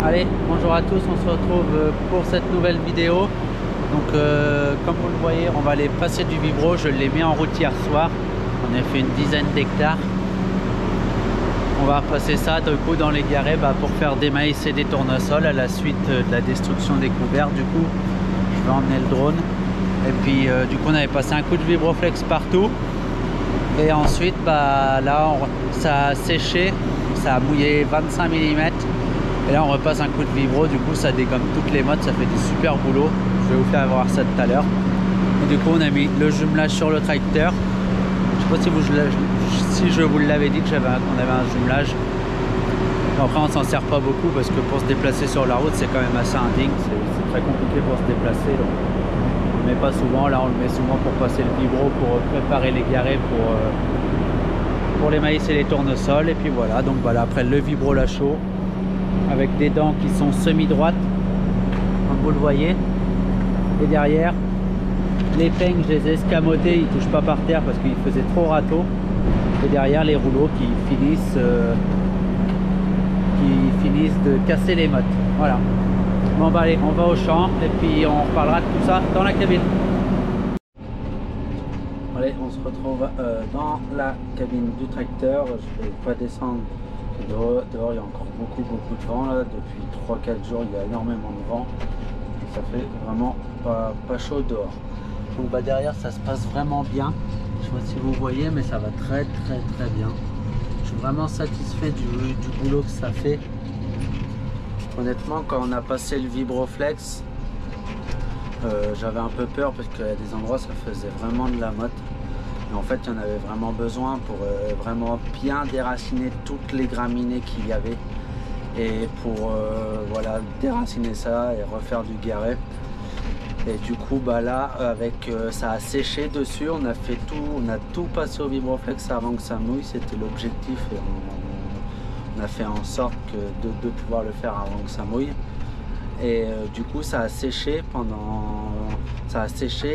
Allez, bonjour à tous, on se retrouve pour cette nouvelle vidéo. Donc comme vous le voyez, on va aller passer du vibro. Je l'ai mis en route hier soir. On a fait une dizaine d'hectares. On va passer ça du coup dans les garets pour faire des maïs et des tournesols à la suite de la destruction des couverts. Du coup, je vais emmener le drone. Et puis du coup, on avait passé un coup de vibroflex partout. Et ensuite, là, ça a séché, ça a mouillé 25 mm. Et là, on repasse un coup de vibro. Du coup, ça dégomme toutes les mottes, ça fait du super boulot. Je vais vous faire voir ça tout à l'heure. Et du coup, on a mis le jumelage sur le tracteur. Je sais pas si je vous l'avais dit qu'on avait un jumelage. Après, on s'en sert pas beaucoup parce que pour se déplacer sur la route, c'est quand même assez indigne. C'est très compliqué pour se déplacer. Donc, on le met pas souvent. Là, on le met souvent pour passer le vibro, pour préparer les garets pour les maïs et les tournesols. Et puis voilà. Donc voilà, après le vibro la chaud avec des dents qui sont semi-droites, comme vous le voyez. Et derrière, les peignes, je les ai escamotés, ils touchent pas par terre parce qu'ils faisaient trop râteau. Et derrière, les rouleaux qui finissent de casser les mottes. Voilà. Bon allez, on va au champ et puis on reparlera de tout ça dans la cabine. Allez, on se retrouve dans la cabine du tracteur. Je vais pas descendre. Dehors, il y a encore beaucoup de vent là. Depuis 3-4 jours, il y a énormément de vent. Et ça fait vraiment pas chaud dehors. Donc derrière, ça se passe vraiment bien. Je sais pas si vous voyez, mais ça va très bien. Je suis vraiment satisfait du boulot que ça fait. Honnêtement, quand on a passé le vibroflex, j'avais un peu peur parce qu'il y a des endroits ça faisait vraiment de la motte. Et en fait, il y en avait vraiment besoin pour vraiment bien déraciner toutes les graminées qu'il y avait. Et pour voilà, déraciner ça et refaire du garet. Et du coup, là, avec ça a séché dessus, on a tout passé au vibroflex avant que ça mouille. C'était l'objectif et on a fait en sorte de pouvoir le faire avant que ça mouille. Et du coup, ça a séché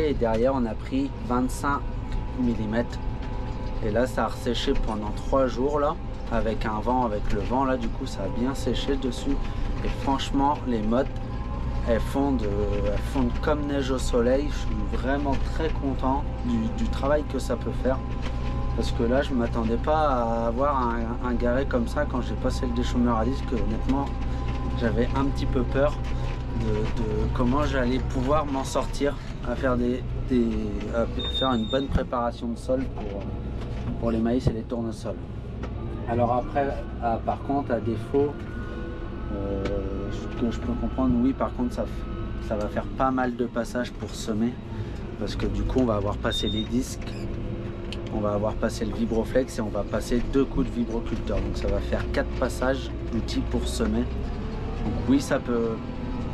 et derrière, on a pris 25 mm. Et là, ça a resséché pendant 3 jours là, avec le vent là. Du coup, ça a bien séché dessus. Et franchement, les mottes, elles fondent comme neige au soleil. Je suis vraiment très content du travail que ça peut faire. Parce que là, je ne m'attendais pas à avoir un garet comme ça quand j'ai passé le déchômeur à disque. Honnêtement, j'avais un petit peu peur de comment j'allais pouvoir m'en sortir à faire faire une bonne préparation de sol pour les maïs et les tournesols. Alors après, par contre, à défaut, ce que je peux comprendre, oui, par contre, ça va faire pas mal de passages pour semer. Parce que du coup, on va avoir passé les disques. On va avoir passé le vibroflex et on va passer 2 coups de vibroculteur. Donc ça va faire 4 passages d'outils pour semer. Donc oui, ça peut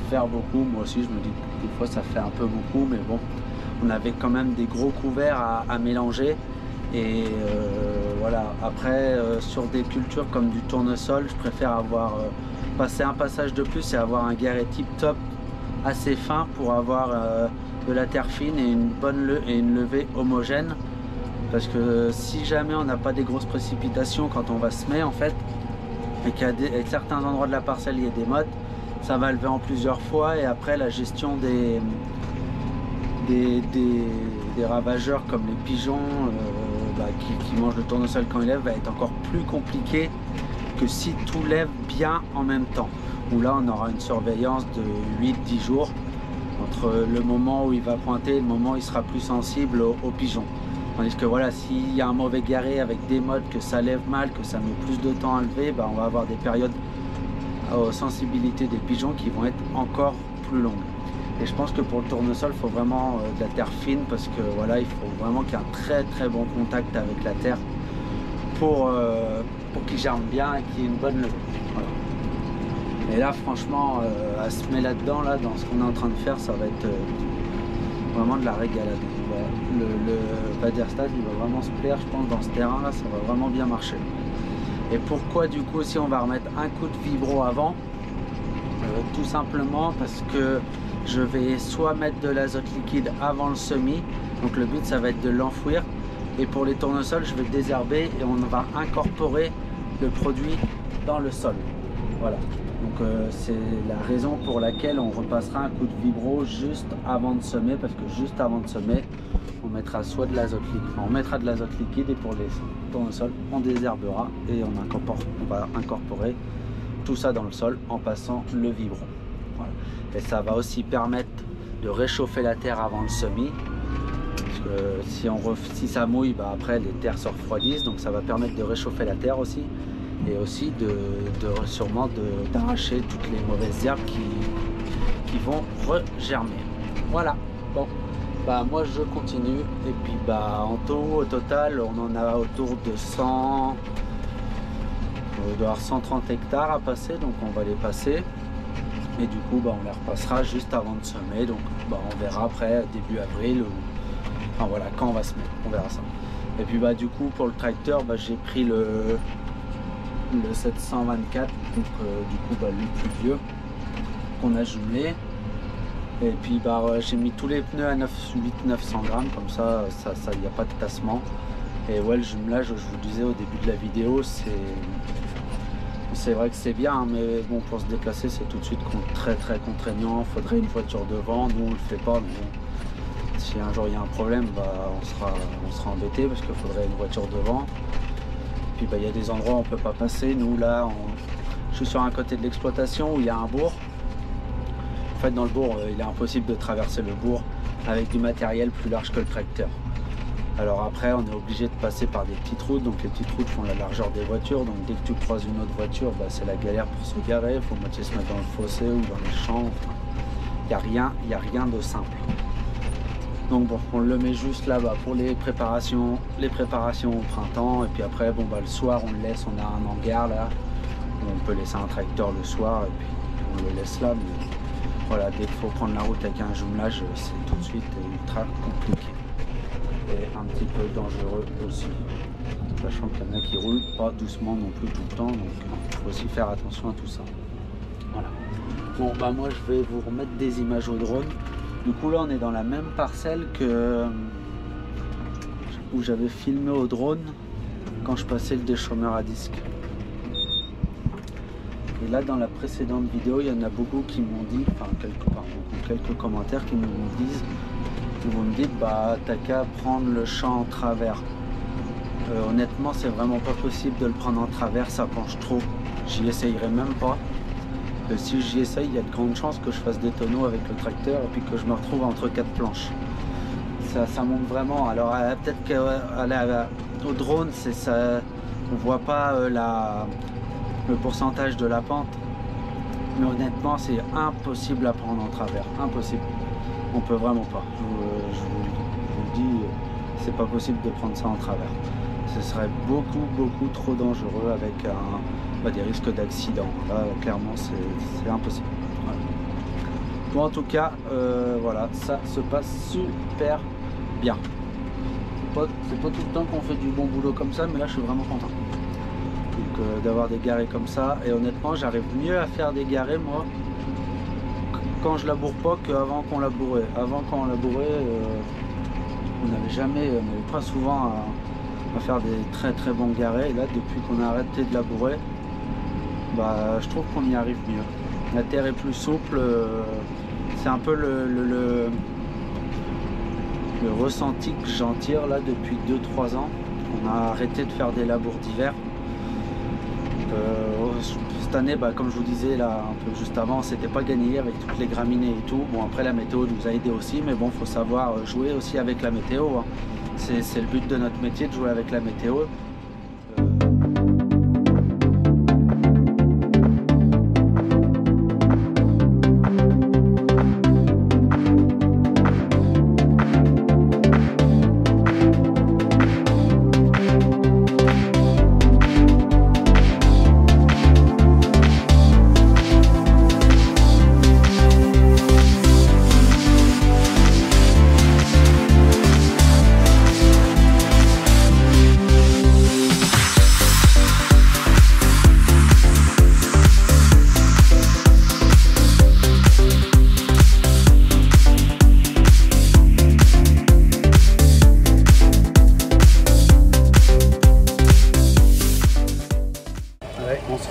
faire beaucoup. Moi aussi, je me dis que des fois ça fait un peu beaucoup. Mais bon, on avait quand même des gros couverts à mélanger. Et voilà, après, sur des cultures comme du tournesol, je préfère avoir passé un passage de plus et avoir un garet tip top assez fin pour avoir de la terre fine et une levée homogène. Parce que si jamais on n'a pas des grosses précipitations quand on va semer en fait, et qu'à certains endroits de la parcelle il y a des mottes, ça va lever en plusieurs fois et après la gestion des ravageurs comme les pigeons qui mangent le tournesol quand il lève va être encore plus compliqué que si tout lève bien en même temps. Où là on aura une surveillance de 8-10 jours entre le moment où il va pointer et le moment où il sera plus sensible aux pigeons. Tandis que voilà, s'il y a un mauvais garet avec des mottes, que ça lève mal, que ça met plus de temps à lever, on va avoir des périodes aux sensibilités des pigeons qui vont être encore plus longues. Et je pense que pour le tournesol, il faut vraiment de la terre fine parce que voilà, il faut vraiment qu'il y ait un très bon contact avec la terre pour qu'il germe bien et qu'il y ait une bonne levée. Voilà. Et là, franchement, à semer là-dedans, dans ce qu'on est en train de faire, ça va être vraiment de la régalade. Le Baderstad, il va vraiment se plaire, je pense, dans ce terrain là, ça va vraiment bien marcher. Et pourquoi du coup si on va remettre un coup de vibro avant, tout simplement parce que je vais soit mettre de l'azote liquide avant le semis, donc le but ça va être de l'enfouir, et pour les tournesols je vais désherber et on va incorporer le produit dans le sol. Voilà, donc c'est la raison pour laquelle on repassera un coup de vibro juste avant de semer, parce que juste avant de semer, on mettra soit de l'azote liquide, enfin, on mettra de l'azote liquide et pour le sol, on désherbera et on va incorporer tout ça dans le sol en passant le vibro. Voilà. Et ça va aussi permettre de réchauffer la terre avant le semis. Parce que si ça mouille, bah après les terres se refroidissent, donc ça va permettre de réchauffer la terre aussi. Et aussi sûrement d'arracher toutes les mauvaises herbes qui vont regermer. Voilà, bon, bah moi je continue. Et puis bah en tout, au total, on en a autour de 100, on doit avoir 130 hectares à passer, donc on va les passer. Et du coup, bah, on les repassera juste avant de semer, donc bah, on verra après, début avril, ou enfin voilà, quand on va semer, on verra ça. Et puis bah du coup, pour le tracteur, bah, j'ai pris le 724, donc du coup bah, le plus vieux qu'on a jumelé. Et puis bah j'ai mis tous les pneus à 800-900 grammes, comme ça il n'y a pas de tassement. Et ouais, le jumelage, je vous disais au début de la vidéo, c'est vrai que c'est bien, mais bon, pour se déplacer c'est tout de suite très contraignant. Il faudrait une voiture devant, nous on le fait pas, mais bon, si un jour il y a un problème, bah, on sera embêté parce qu'il faudrait une voiture devant. Puis bah, il y a des endroits où on peut pas passer. Nous là, je suis sur un côté de l'exploitation où il y a un bourg. En fait, dans le bourg, il est impossible de traverser le bourg avec du matériel plus large que le tracteur. Alors après, on est obligé de passer par des petites routes. Donc les petites routes font la largeur des voitures. Donc dès que tu croises une autre voiture, bah, c'est la galère pour se garer. Il faut moitié se mettre dans le fossé ou dans les champs. Enfin, il n'y a rien de simple. Donc bon, on le met juste là-bas pour les préparations au printemps. Et puis après, bon bah le soir, on le laisse. On a un hangar là où on peut laisser un tracteur le soir et puis on le laisse là. Mais voilà, dès qu'il faut prendre la route avec un jumelage, c'est tout de suite ultra compliqué et un petit peu dangereux aussi. Sachant qu'il y en a qui roulent pas doucement non plus tout le temps, donc il faut aussi faire attention à tout ça. Voilà. Bon bah moi je vais vous remettre des images au drone. Du coup là on est dans la même parcelle où j'avais filmé au drone quand je passais le déchômeur à disque. Et là dans la précédente vidéo, il y en a beaucoup qui m'ont dit, enfin quelques commentaires qui me disent, vous me dites bah t'as qu'à prendre le champ en travers. Honnêtement c'est vraiment pas possible de le prendre en travers, ça penche trop. J'y essayerai même pas. Si j'y essaye, il y a de grandes chances que je fasse des tonneaux avec le tracteur et puis que je me retrouve entre 4 planches. Ça monte vraiment. Alors peut-être qu'au drone, on voit pas le pourcentage de la pente. Mais honnêtement, c'est impossible à prendre en travers. Impossible. On peut vraiment pas. Je vous le dis, c'est pas possible de prendre ça en travers. Ce serait beaucoup trop dangereux avec des risques d'accident. Là, clairement, c'est impossible. Voilà. Bon, en tout cas, voilà, ça se passe super bien. C'est pas tout le temps qu'on fait du bon boulot comme ça, mais là, je suis vraiment content. Donc, d'avoir des garés comme ça. Et honnêtement, j'arrive mieux à faire des garés, moi, quand je laboure pas qu'avant qu'on labourait. Avant, quand on labourait, on n'avait pas souvent à faire des très bons garés. Et là, depuis qu'on a arrêté de labourer, bah, je trouve qu'on y arrive mieux. La terre est plus souple. C'est un peu le ressenti que j'en tire là depuis 2-3 ans. On a arrêté de faire des labours d'hiver. Cette année, bah, comme je vous disais là un peu juste avant, c'était pas gagné avec toutes les graminées et tout. Bon, après la météo nous a aidé aussi, mais bon, faut savoir jouer aussi avec la météo, hein. C'est le but de notre métier, de jouer avec la météo.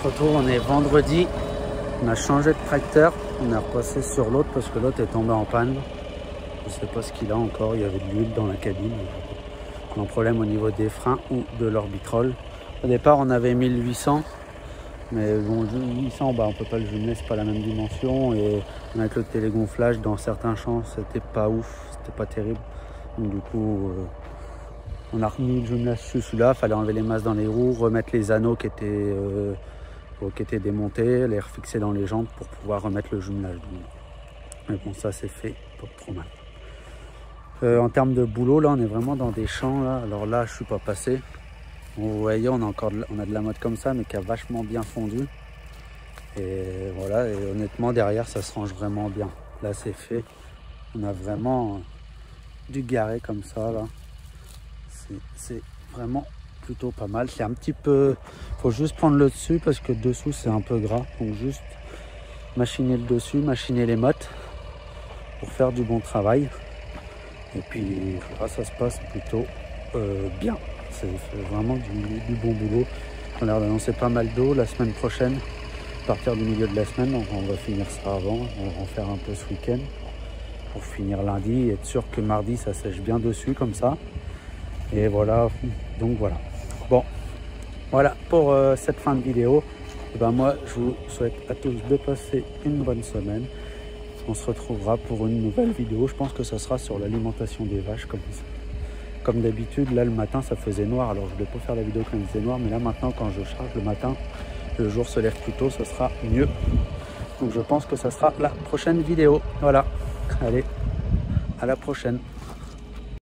retrouve, on est vendredi. On a changé de tracteur. On est repassé sur l'autre parce que l'autre est tombé en panne. Je sais pas ce qu'il a encore. Il y avait de l'huile dans la cabine. Un problème au niveau des freins ou de l'orbitrol. Au départ, on avait 1800. Mais bon, 800, bah, on peut pas le jumeler, c'est pas la même dimension. Et avec le télégonflage, dans certains champs, c'était pas ouf, c'était pas terrible. Donc du coup, on a remis le jumelage sur celui-là. Fallait enlever les masses dans les roues, remettre les anneaux qui étaient démontés, les refixer dans les jantes pour pouvoir remettre le jumelage. Mais bon, ça c'est fait, pas trop mal. En termes de boulot, là, on est vraiment dans des champs. Là. Alors là, je suis pas passé. Vous voyez, on a de la mode comme ça, mais qui a vachement bien fondu. Et voilà, et honnêtement, derrière, ça se range vraiment bien. Là, c'est fait. On a vraiment du garé comme ça, là. C'est vraiment plutôt pas mal. C'est un petit peu... faut juste prendre le dessus, parce que dessous, c'est un peu gras. Donc, juste machiner le dessus, machiner les mottes pour faire du bon travail. Et puis, là, ça se passe plutôt bien. C'est vraiment du bon boulot. On a l'air d'annoncer pas mal d'eau la semaine prochaine, à partir du milieu de la semaine. Donc on va finir ça avant, on va en faire un peu ce week-end pour finir lundi et être sûr que mardi ça sèche bien dessus comme ça. Et voilà, donc voilà. Bon, voilà pour cette fin de vidéo. Et ben moi je vous souhaite à tous de passer une bonne semaine. On se retrouvera pour une nouvelle vidéo. Je pense que ça sera sur l'alimentation des vaches comme ça. Comme d'habitude, là le matin ça faisait noir, alors je ne vais pas faire la vidéo quand il faisait noir, mais là maintenant quand je charge le matin, le jour se lève plus tôt, ça sera mieux. Donc je pense que ça sera la prochaine vidéo. Voilà, allez, à la prochaine.